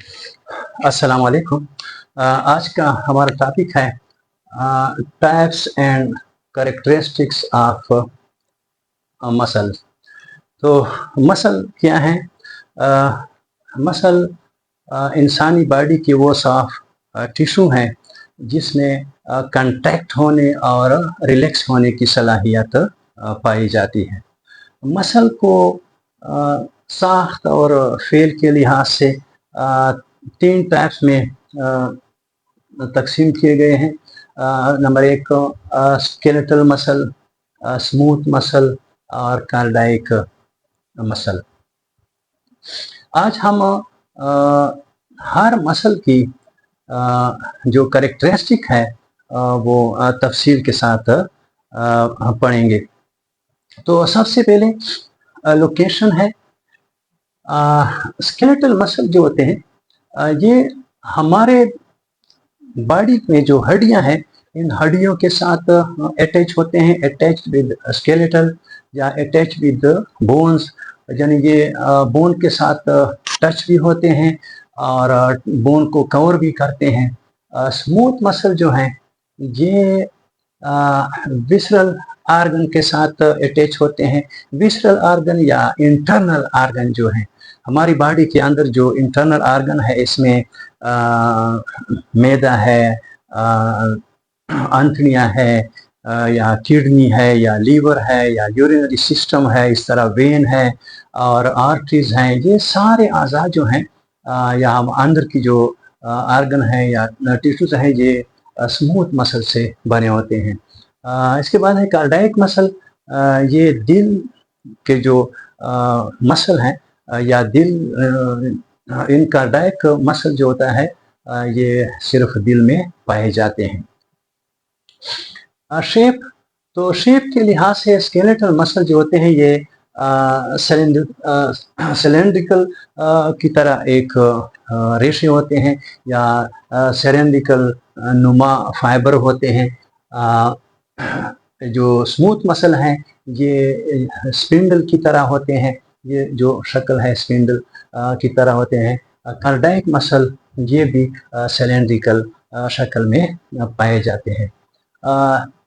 अस्सलाम वालेकुम। आज का हमारा टॉपिक है types and characteristics of muscle. तो मसल क्या है? मसल इंसानी बॉडी की वो साफ टिश्यू है जिसमें कंट्रैक्ट होने और रिलैक्स होने की सलाहियत पाई जाती है। मसल को साख्त और फेल के लिहाज से तीन टाइप्स में तकसीम किए गए हैं। नंबर एक स्केलेटल मसल, स्मूथ मसल और कार्डियक मसल। आज हम हर मसल की जो करेक्टरिस्टिक है वो तफसील के साथ पढ़ेंगे। तो सबसे पहले लोकेशन है। स्केलेटल मसल जो होते हैं ये हमारे बॉडी में जो हड्डियां हैं इन हड्डियों के साथ अटैच होते हैं, अटैच विद स्केलेटल या अटैच विद बोन्स, यानी ये बोन के साथ टच भी होते हैं और बोन को कवर भी करते हैं। स्मूथ मसल जो हैं ये विसरल आर्गन के साथ अटैच होते हैं। विसरल आर्गन या इंटरनल आर्गन जो है हमारी बॉडी के अंदर, जो इंटरनल आर्गन है इसमें मैदा है, आंतड़ियाँ है, या किडनी है या लीवर है या यूरिनरी सिस्टम है, इस तरह वेन है और आर्टरीज हैं। ये सारे अज़ा जो हैं या हम अंदर की जो आर्गन है या टिश्यूज हैं ये स्मूथ मसल से बने होते हैं। इसके बाद है कार्डियक मसल। ये दिल के जो मसल हैं या दिल, इन कार्डियक मसल जो होता है ये सिर्फ दिल में पाए जाते हैं। शेप, तो शेप के लिहाज से स्केलेटल मसल जो होते हैं ये सिलेंड्रिकल की तरह एक रेशे होते हैं या सिलेंड्रिकल नुमा फाइबर होते हैं। जो स्मूथ मसल हैं ये स्पिंडल की तरह होते हैं, ये जो शक्ल है स्पिंडल की तरह होते हैं। कार्डियक मसल ये भी सिलेंड्रिकल शक्ल में पाए जाते हैं।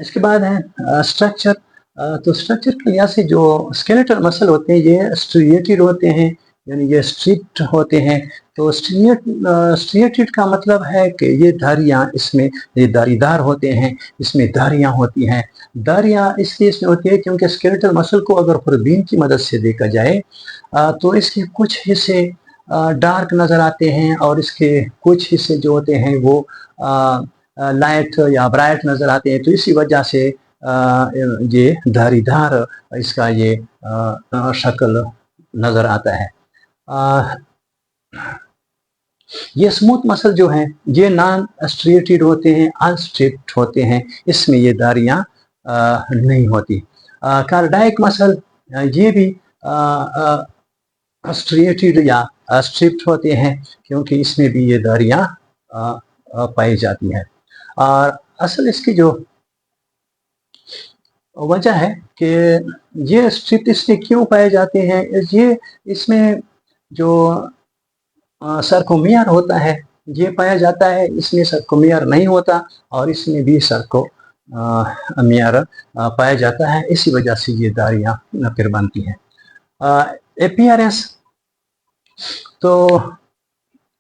इसके बाद है स्ट्रक्चर। तो स्ट्रक्चर के लिहाज से जो स्केलेटल मसल होते हैं ये स्ट्रिएटेड होते हैं, यानी ये स्ट्रिप्ड होते हैं। तो स्ट्रिएटेड का मतलब है कि ये धारियाँ इसमें, ये धारीदार होते हैं, इसमें धारियाँ होती हैं। धारियाँ इसलिए इसमें होती है क्योंकि स्केलेटल मसल को अगर खुरबीन की मदद से देखा जाए तो इसके कुछ हिस्से डार्क नज़र आते हैं और इसके कुछ हिस्से जो होते हैं वो लाइट या ब्राइट नज़र आते हैं। तो इसी वजह से ये धारीदार इसका ये शक्ल नज़र आता है। ये स्मूथ मसल जो हैं ये नॉन स्ट्रिएटेड होते हैं, अनस्ट्रिप्ड होते हैं, इसमें ये धारियाँ नहीं होती। कार्डियक मसल ये भी स्ट्रिएटेड या स्ट्रिप्ड होते हैं क्योंकि इसमें भी ये धारियाँ पाई जाती हैं। और असल इसकी जो वजह है कि ये स्ट्रिप इसमें क्यों पाए जाते हैं, ये इसमें जो सर्कोमियर होता है ये पाया जाता है, इसमें सर्कोमियर नहीं होता और इसमें भी सर्कोमियर पाया जाता है। इसी वजह से ये धारियाँ फिर बनती हैं। अपीयरेंस, तो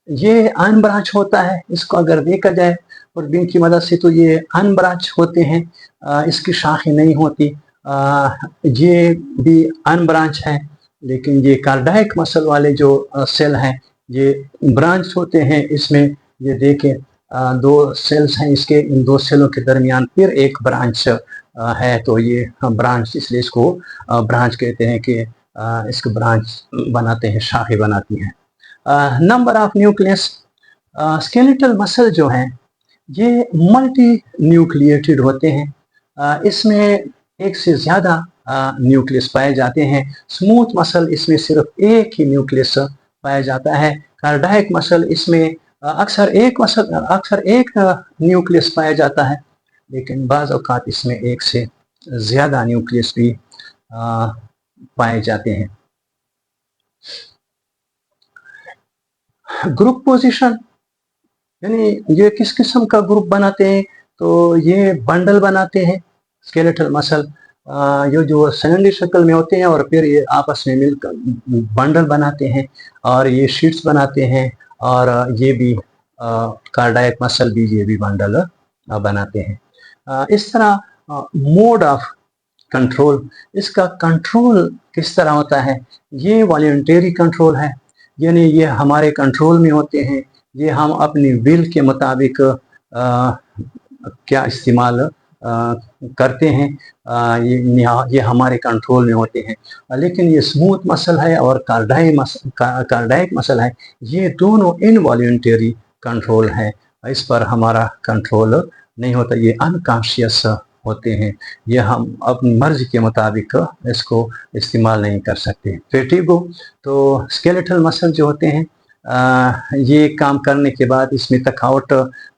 ये अनब्रांच होता है, इसको अगर देखा जाए खुरबीन की मदद से तो ये अनब्रांच होते हैं, इसकी शाखें नहीं होती। ये भी अनब्रांच है, लेकिन ये कार्डियक मसल वाले जो सेल हैं ये ब्रांच होते हैं। इसमें ये देखें दो सेल्स हैं इसके, इन दो सेलों के दरमियान फिर एक ब्रांच है, तो ये ब्रांच इसलिए इसको ब्रांच कहते हैं कि इसको ब्रांच बनाते हैं, शाखें बनाती हैं। Number of nucleus, skeletal muscle जो हैं ये मल्टी न्यूक्लिएटेड होते हैं। इसमें एक से ज़्यादा न्यूक्लियस पाए जाते हैं। स्मूथ मसल इसमें सिर्फ एक ही न्यूक्लियस पाया जाता है। कार्डियक मसल इसमें अक्सर एक न्यूक्लियस पाया जाता है, लेकिन बाज़ औक़ात इसमें एक से ज़्यादा न्यूक्लियस भी पाए जाते हैं। ग्रुप पोजीशन, यानी ये किस किस्म का ग्रुप बनाते हैं, तो ये बंडल बनाते हैं स्केलेटल मसल, ये जो सिलेंडर शक्ल में होते हैं और फिर ये आपस में मिलकर बंडल बनाते हैं और ये शीट्स बनाते हैं, और ये भी कार्डियक मसल भी ये भी बंडल बनाते हैं। इस तरह मोड ऑफ कंट्रोल, इसका कंट्रोल किस तरह होता है, ये वॉलंटरी कंट्रोल है, यानी ये हमारे कंट्रोल में होते हैं, ये हम अपनी विल के मुताबिक क्या इस्तेमाल करते हैं, ये हमारे कंट्रोल में होते हैं। लेकिन ये स्मूथ मसल है और कार्डियक मसल है, ये दोनों इनवॉलंटरी कंट्रोल है, इस पर हमारा कंट्रोल नहीं होता, ये अनकॉन्शियस होते हैं, ये हम अपनी मर्जी के मुताबिक इसको इस्तेमाल नहीं कर सकते। फेटिगो, तो स्केलेटल मसल जो होते हैं, ये काम करने के बाद इसमें थकावट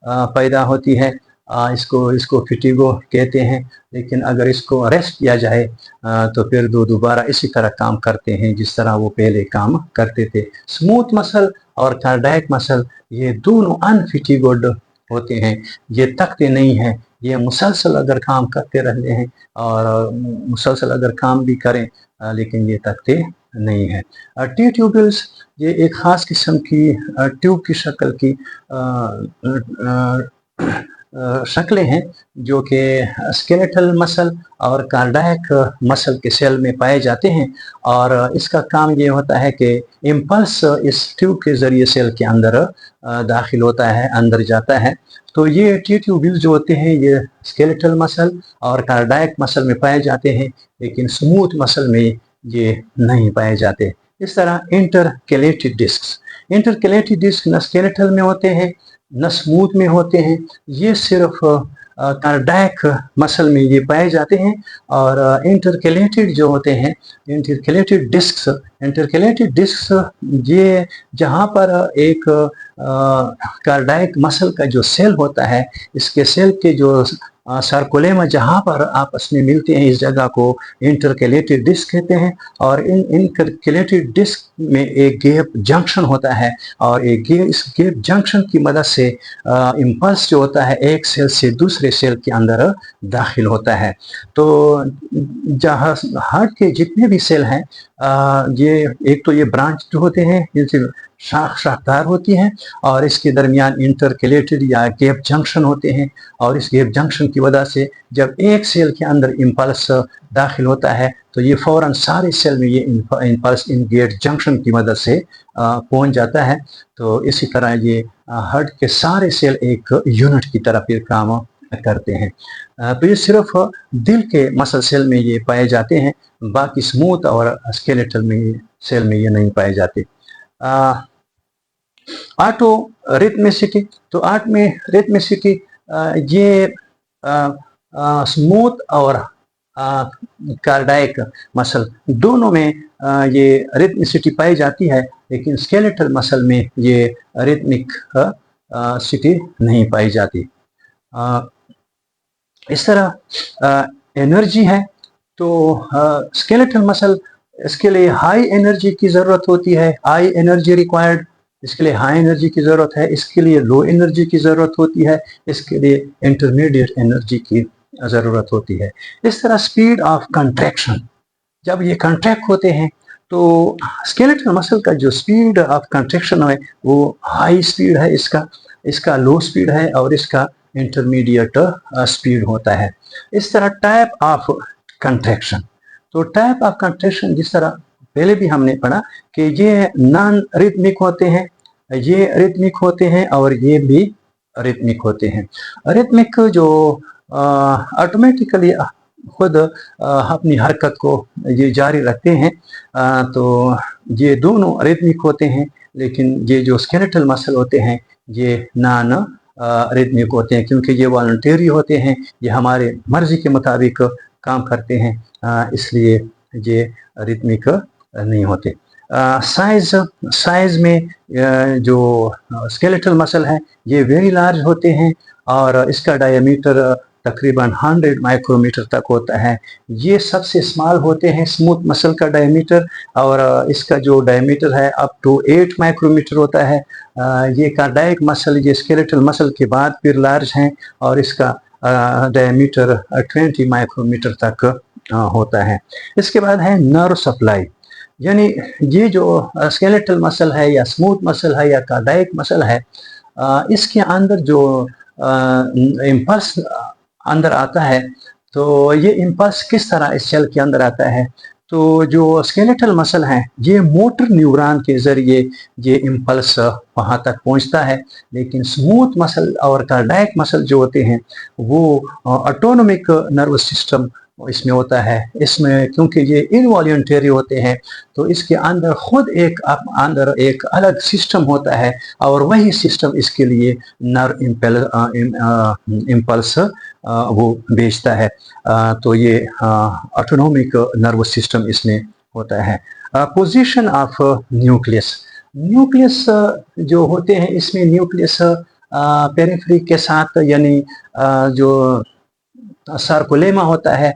पैदा होती है, इसको फिटिगो कहते हैं। लेकिन अगर इसको रेस्ट किया जाए तो फिर दोबारा इसी तरह काम करते हैं जिस तरह वो पहले काम करते थे। स्मूथ मसल और कार्डियक मसल ये दोनों अनफिटिगोड होते हैं, ये थकते नहीं हैं, ये मुसलसल अगर काम करते रहते हैं और मुसलसल अगर काम भी करें लेकिन ये थकते नहीं है। टी ट्यूबल्स, ये एक ख़ास किस्म की ट्यूब की शक्ल की शक्लें हैं जो कि स्केलेटल मसल और कार्डियक मसल के सेल में पाए जाते हैं, और इसका काम ये होता है कि इम्पल्स इस ट्यूब के ज़रिए सेल के अंदर दाखिल होता है, अंदर जाता है। तो ये टी ट्यूबल्स जो होते हैं ये स्केलेटल मसल और कार्डियक मसल में पाए जाते हैं, लेकिन स्मूथ मसल में ये नहीं पाए जाते। इस तरह इंटरकैलेटेड डिस्क न स्केलेटल में होते हैं न स्मूथ में होते हैं, ये सिर्फ कार्डियक मसल में ये पाए जाते हैं। और इंटरकैलेटेड जो होते हैं, इंटरकैलेटेड डिस्क्स ये जहाँ पर एक कार्डियक मसल का जो सेल होता है, इसके सेल के जो सर्कुलेमा जहाँ पर आपस में मिलते हैं, इस जगह को इंटरकैलेटेड डिस्क कहते हैं। और इन इंटरकैलेटेड डिस्क में एक गैप जंक्शन होता है, और इस गैप जंक्शन की मदद से इम्पल्स जो होता है एक सेल से दूसरे सेल के अंदर दाखिल होता है। तो जहाँ हार्ट के जितने भी सेल हैं, ये एक तो ये ब्रांच जो होते हैं, जिनसे शाखदार होती हैं, और इसके दरमियान इंटरकैलेटेड या गैप जंक्शन होते हैं, और इस गैप जंक्शन की वजह से जब एक सेल के अंदर इम्पल्स दाखिल होता है तो ये फौरन सारे सेल में ये इम्पल्स इन गैप जंक्शन की मदद से पहुंच जाता है। तो इसी तरह ये हार्ट के सारे सेल एक यूनिट की तरह फिर काम करते हैं। तो ये सिर्फ दिल के मसल सेल में ये पाए जाते हैं, बाकी स्मूथ और स्केलेटल में सेल में ये नहीं पाए जाते। ऑटो रिथमेसिटी, तो ऑट में रिथमेसिटी ये स्मूथ और कार्डियक मसल दोनों में ये रिथमिसिटी पाई जाती है, लेकिन स्केलेटल मसल में ये रिथमिक सिटी नहीं पाई जाती। इस तरह एनर्जी है, तो स्केलेटल मसल, इसके लिए हाई एनर्जी की ज़रूरत होती है, हाई एनर्जी रिक्वायर्ड, इसके लिए हाई एनर्जी की ज़रूरत है, इसके लिए लो एनर्जी की ज़रूरत होती है, इसके लिए इंटरमीडिएट एनर्जी की ज़रूरत होती है। इस तरह स्पीड ऑफ कंट्रैक्शन, जब ये कंट्रैक्ट होते हैं तो स्केलेटल मसल का जो स्पीड ऑफ कंट्रैक्शन है वो हाई स्पीड है, इसका लो स्पीड है, और इसका इंटरमीडिएट स्पीड होता है। इस तरह टाइप ऑफ कंट्रैक्शन, तो टाइप ऑफ कंट्रैक्शन जिस तरह पहले भी हमने पढ़ा कि ये नॉन रिथमिक होते हैं, ये रिथमिक होते हैं और ये भी रिथमिक होते हैं। रिथमिक जो ऑटोमेटिकली खुद अपनी हरकत को ये जारी रखते हैं, तो ये दोनों रिथमिक होते हैं, लेकिन ये जो स्केलेटल मसल होते हैं ये नॉन रिथमिक होते हैं, क्योंकि ये वॉलंटरी होते हैं, ये हमारे मर्जी के मुताबिक काम करते हैं, इसलिए ये रिथमिक नहीं होते। साइज में जो स्केलेटल मसल है ये वेरी लार्ज होते हैं, और इसका डायमीटर तकरीबन 100 माइक्रोमीटर तक होता है। ये सबसे स्मॉल होते हैं स्मूथ मसल का डायमीटर, और इसका जो डायमीटर है अप टू 8 माइक्रोमीटर होता है। ये कार्डियक मसल, ये स्केलेटल मसल के बाद फिर लार्ज हैं, और इसका डायमीटर 20 माइक्रोमीटर तक होता है। इसके बाद है नर्व सप्लाई, यानी ये जो स्केलेटल मसल है या स्मूथ मसल है या कार्डियक मसल है, इसके अंदर जो इम्पल्स अंदर आता है, तो ये इम्पल्स किस तरह इस सेल के अंदर आता है? तो जो स्केलेटल मसल है, ये मोटर न्यूरॉन के जरिए ये इम्पल्स वहाँ तक पहुँचता है, लेकिन स्मूथ मसल और कार्डियक मसल जो होते हैं वो ऑटोनोमिक नर्वस सिस्टम इसमें होता है। इसमें क्योंकि ये इनवॉल्यूंटरी होते हैं, तो इसके अंदर खुद अंदर एक अलग सिस्टम होता है, और वही सिस्टम इसके लिए नर्व इम्पल्स वो भेजता है। तो ये ऑटोनोमिक नर्वस सिस्टम इसमें होता है। पोजीशन ऑफ न्यूक्लियस, न्यूक्लियस जो होते हैं इसमें न्यूक्लियस पेरिफेरी के साथ, यानी जो सार्कोलेमा होता है,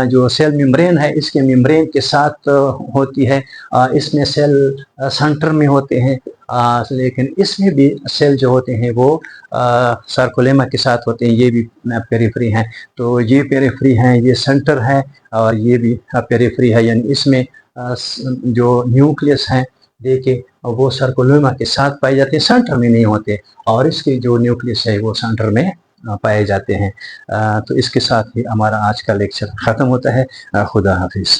जो सेल मेम्ब्रेन है इसके मेम्ब्रेन के साथ होती है। इसमें सेल सेंटर में होते हैं, लेकिन इसमें भी सेल जो होते हैं वो सार्कोलेमा के साथ होते हैं। ये भी पेरिफेरी हैं, तो ये पेरिफेरी हैं, ये सेंटर है, और ये भी पेरिफेरी है। यानी इसमें जो न्यूक्लियस हैं देखिए वो सार्कोलेमा के साथ पाए जाते हैं, सेंटर में नहीं होते, और इसके जो न्यूक्लियस है वो सेंटर में पाए जाते हैं। तो इसके साथ ही हमारा आज का लेक्चर ख़त्म होता है। खुदा हाफिज़।